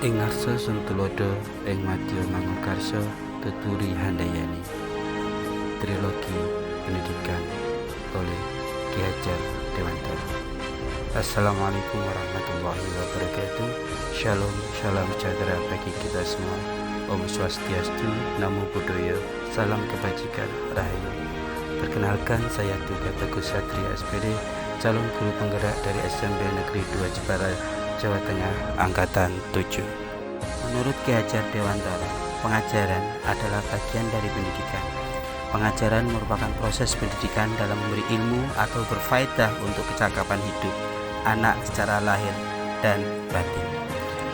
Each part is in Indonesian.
Ing ngarsa Sentulodo ing madya Mangunkarsa tuturi handayani. Trilogi Pendidikan oleh Ki Hajar Dewantara. Assalamualaikum warahmatullahi wabarakatuh. Shalom, salam sejahtera bagi kita semua. Om Swastiastu, Namo Buddhaya, salam kebajikan, rahayu. Perkenalkan, saya Tuga Teguh Satria SPD, calon guru penggerak dari SMP Negeri 2 Jepara, Jawa Tengah, Angkatan 7. Menurut Ki Hajar Dewantara, pengajaran adalah bagian dari pendidikan. Pengajaran merupakan proses pendidikan dalam memberi ilmu atau berfaedah untuk kecakapan hidup anak secara lahir dan batin.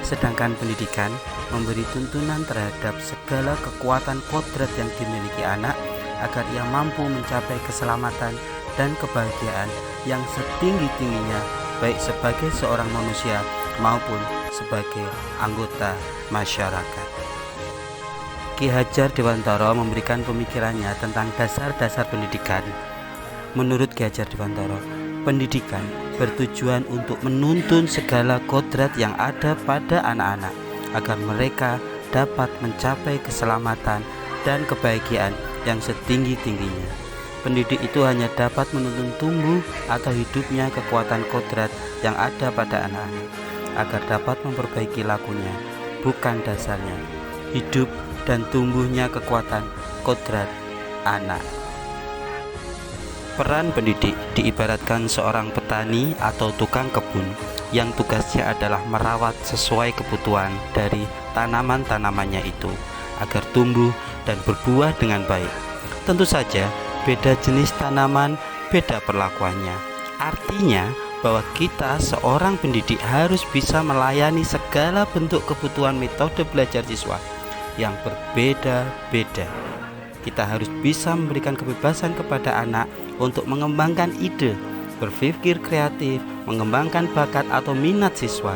Sedangkan pendidikan memberi tuntunan terhadap segala kekuatan kodrat yang dimiliki anak agar ia mampu mencapai keselamatan dan kebahagiaan yang setinggi-tingginya, baik sebagai seorang manusia maupun sebagai anggota masyarakat. Ki Hajar Dewantara memberikan pemikirannya tentang dasar-dasar pendidikan. Menurut Ki Hajar Dewantara, pendidikan bertujuan untuk menuntun segala kodrat yang ada pada anak-anak agar mereka dapat mencapai keselamatan dan kebahagiaan yang setinggi-tingginya. Pendidik itu hanya dapat menuntun tumbuh atau hidupnya kekuatan kodrat yang ada pada anak-anak agar dapat memperbaiki lakunya, bukan dasarnya, hidup dan tumbuhnya kekuatan kodrat anak. Peran pendidik diibaratkan seorang petani atau tukang kebun yang tugasnya adalah merawat sesuai kebutuhan dari tanaman-tanamannya itu agar tumbuh dan berbuah dengan baik. Tentu saja beda jenis tanaman, beda perlakuannya. Artinya bahwa kita seorang pendidik harus bisa melayani segala bentuk kebutuhan metode belajar siswa yang berbeda-beda. Kita harus bisa memberikan kebebasan kepada anak untuk mengembangkan ide, berpikir kreatif, mengembangkan bakat atau minat siswa.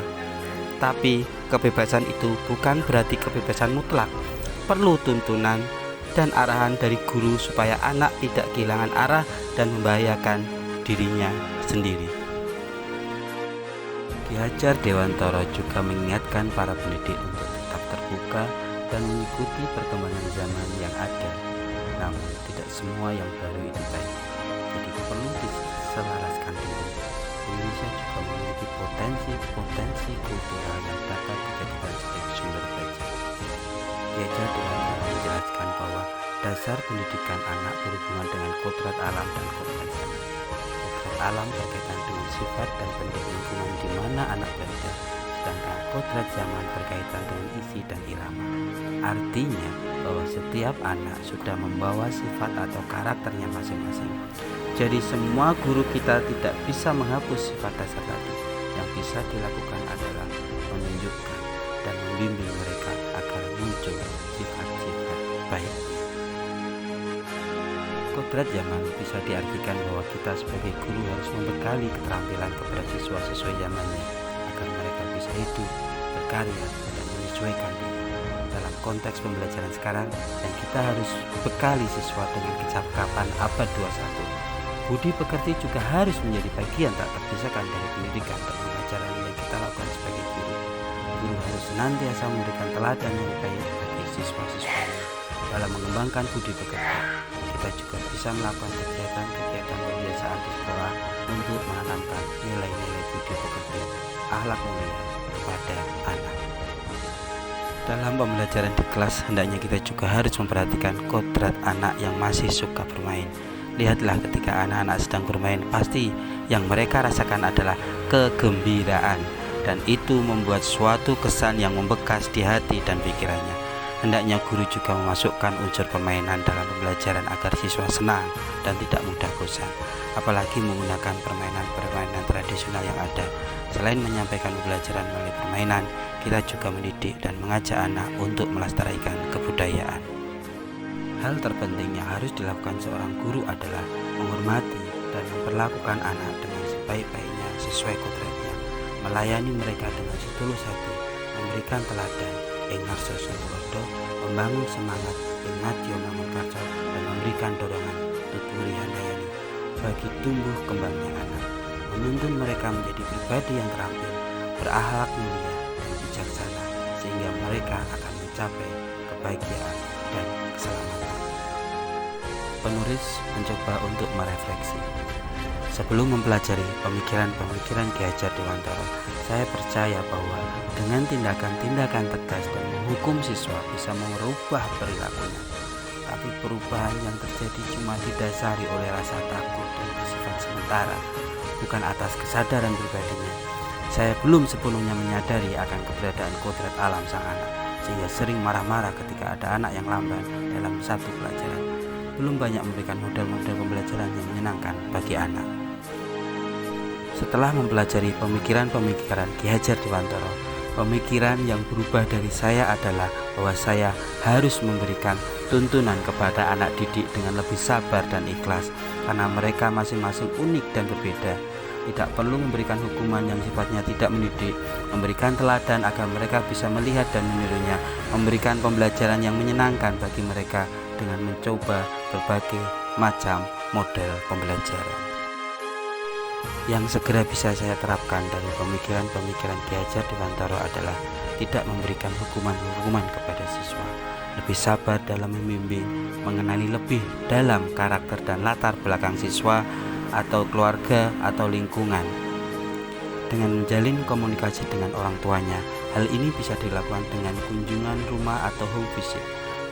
Tapi kebebasan itu bukan berarti kebebasan mutlak. Perlu tuntunan dan arahan dari guru supaya anak tidak kehilangan arah dan membahayakan dirinya sendiri. Ki Hajar Dewantara juga mengingatkan para pendidik untuk tetap terbuka dan mengikuti perkembangan zaman yang ada. Namun tidak semua yang baru itu baik, jadi perlu diselaraskan dulu. Indonesia juga memiliki potensi kultural yang dapat dijadikan sebagai sumber belajar. Ki Hajar Dewantara menjelaskan bahwa dasar pendidikan anak berhubungan dengan kodrat alam dan kodrat zaman. Kodrat alam berkaitan dengan sifat dan bentuk lingkungan di mana anak berada, sedangkan kodrat zaman berkaitan dengan isi dan irama. Artinya bahwa setiap anak sudah membawa sifat atau karakternya masing-masing. Jadi semua guru kita tidak bisa menghapus sifat dasar tadi. Yang bisa dilakukan adalah menunjukkan dan membimbing mereka agar muncul sifat-sifat baik. Kodrat zaman bisa diartikan bahwa kita sebagai guru harus membekali keterampilan kepada siswa sesuai zamannya agar mereka bisa hidup, berkarya, dan menyesuaikan diri. Dalam konteks pembelajaran sekarang, dan kita harus bekali siswa dengan kecakapan abad 21. Budi pekerti juga harus menjadi bagian tak terpisahkan dari pendidikan dan pengajaran yang kita lakukan sebagai guru. Guru harus senantiasa memberikan teladan yang baik bagi siswa-siswanya. Dalam mengembangkan budi pekerti, kita juga bisa melakukan kegiatan-kegiatan kebiasaan di sekolah untuk menanamkan nilai-nilai budi pekerti, akhlak mulia kepada anak. Dalam pembelajaran di kelas, hendaknya kita juga harus memperhatikan kodrat anak yang masih suka bermain. Lihatlah ketika anak-anak sedang bermain, pasti yang mereka rasakan adalah kegembiraan, dan itu membuat suatu kesan yang membekas di hati dan pikirannya. Hendaknya guru juga memasukkan unsur permainan dalam pembelajaran agar siswa senang dan tidak mudah bosan, apalagi menggunakan permainan-permainan tradisional yang ada. Selain menyampaikan pembelajaran melalui permainan, kita juga mendidik dan mengajak anak untuk melestarikan kebudayaan. Hal terpenting yang harus dilakukan seorang guru adalah menghormati dan memperlakukan anak dengan sebaik-baiknya sesuai kodratnya, melayani mereka dengan setulus hati, memberikan teladan ing ngarsa Sentulodo, membangun semangat ing madya Mangunkarsa, dan memberikan dorongan tuturi handayani bagi tumbuh kembangnya anak, menuntun mereka menjadi pribadi yang terampil, berakhlak mulia dan bijaksana, mereka akan mencapai kebahagiaan dan keselamatan. Penulis mencoba untuk merefleksi. Sebelum mempelajari pemikiran-pemikiran Ki Hajar Dewantara, saya percaya bahwa dengan tindakan-tindakan tegas dan menghukum siswa bisa merubah perilakunya. Tapi perubahan yang terjadi cuma didasari oleh rasa takut dan bersifat sementara, bukan atas kesadaran pribadinya. Saya belum sepenuhnya menyadari akan keberadaan kodrat alam sang anak, sehingga sering marah-marah ketika ada anak yang lamban dalam satu pelajaran. Belum banyak memberikan model-model pembelajaran yang menyenangkan bagi anak. Setelah mempelajari pemikiran-pemikiran Ki Hajar Dewantara, pemikiran yang berubah dari saya adalah bahwa saya harus memberikan tuntunan kepada anak didik dengan lebih sabar dan ikhlas, karena mereka masing-masing unik dan berbeda. Tidak perlu memberikan hukuman yang sifatnya tidak mendidik, memberikan teladan agar mereka bisa melihat dan menirunya, memberikan pembelajaran yang menyenangkan bagi mereka dengan mencoba berbagai macam model pembelajaran. Yang segera bisa saya terapkan dari pemikiran-pemikiran Ki Hajar Dewantara adalah tidak memberikan hukuman-hukuman kepada siswa, lebih sabar dalam membimbing, mengenali lebih dalam karakter dan latar belakang siswa atau keluarga atau lingkungan. Dengan menjalin komunikasi dengan orang tuanya, hal ini bisa dilakukan dengan kunjungan rumah atau home visit,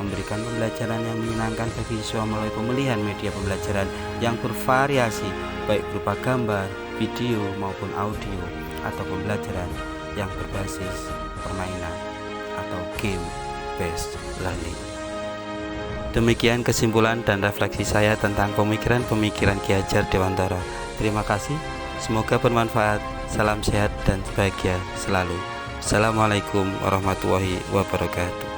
memberikan pembelajaran yang menyenangkan bagi siswa melalui pemilihan media pembelajaran yang bervariasi, baik berupa gambar, video maupun audio, atau pembelajaran yang berbasis permainan atau game based learning. Demikian kesimpulan dan refleksi saya tentang pemikiran-pemikiran Ki Hajar Dewantara. Terima kasih, semoga bermanfaat. Salam sehat dan bahagia selalu. Assalamualaikum warahmatullahi wabarakatuh.